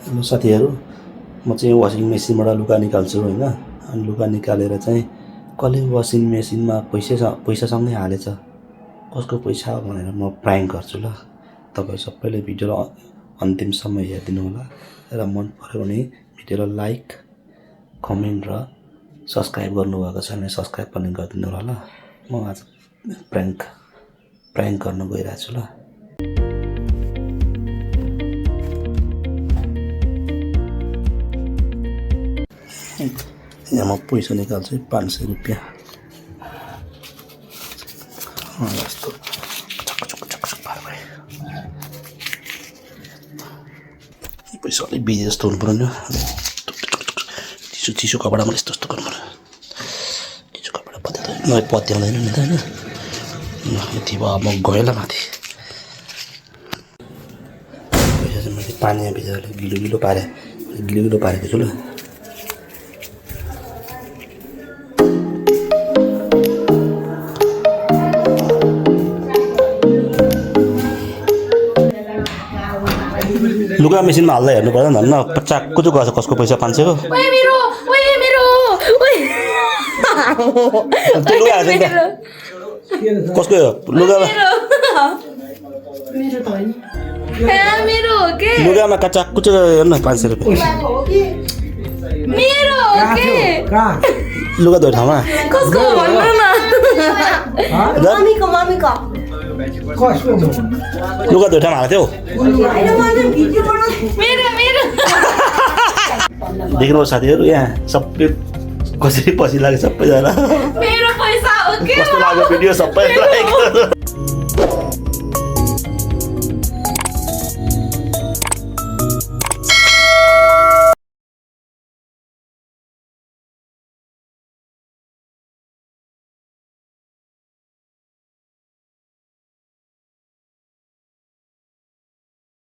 Hello साथीहरू, म चाहिँ वासिङ मेसिनबाट लुगा निकाल्छु होइन। अनि लुगा निकालेर चाहिँ कसले वासिङ मेसिनमा पैसासँगै हालेछ, कसको पैसा हो भनेर म प्राङ्क गर्छु ल। तपाईँ सबैले भिडियोलाई अन्तिमसम्म हेरिदिनु होला र मन पऱ्यो भने भिडियोलाई लाइक, कमेन्ट र सब्सक्राइब गर्नुभएको छ भने सब्सक्राइब पनि गरिदिनु होला ल। म आज प्राङ्क गर्न गइरहेको छु ल। यहाँ म पैसा निकाल्छु 500 रुपियाँ। यस्तो पैसा अलिक बिजी जस्तो हुनु पऱ्यो नि। चिसो कपडामा यस्तो यस्तो गर्नु पऱ्यो। चिसो कपडा पत्याउँदैन नि त होइन। यति भयो म गएँ ल माथि। पैसा चाहिँ मैले पानीमा भिजेर गिलो पारेको छु ल। लुगा मेसिनमा हाल्दा हेर्नु पर्दैन धन्न पचाकको चाहिँ गएछ। कसको पैसा 500 को त्यो लुगा हाल्छ नि कसको हो लुगा लुगामा कचाकको चाहिँ हेर्नु 500 रुपियाँ लुगा धोइ ठाउँमा लुगा धोइ ठाउँमा हाल्को थियो। देख्नु साथीहरू यहाँ सबै कसरी पछि लाग्यो सबैजना। कस्तो लाग्यो भिडियो सबै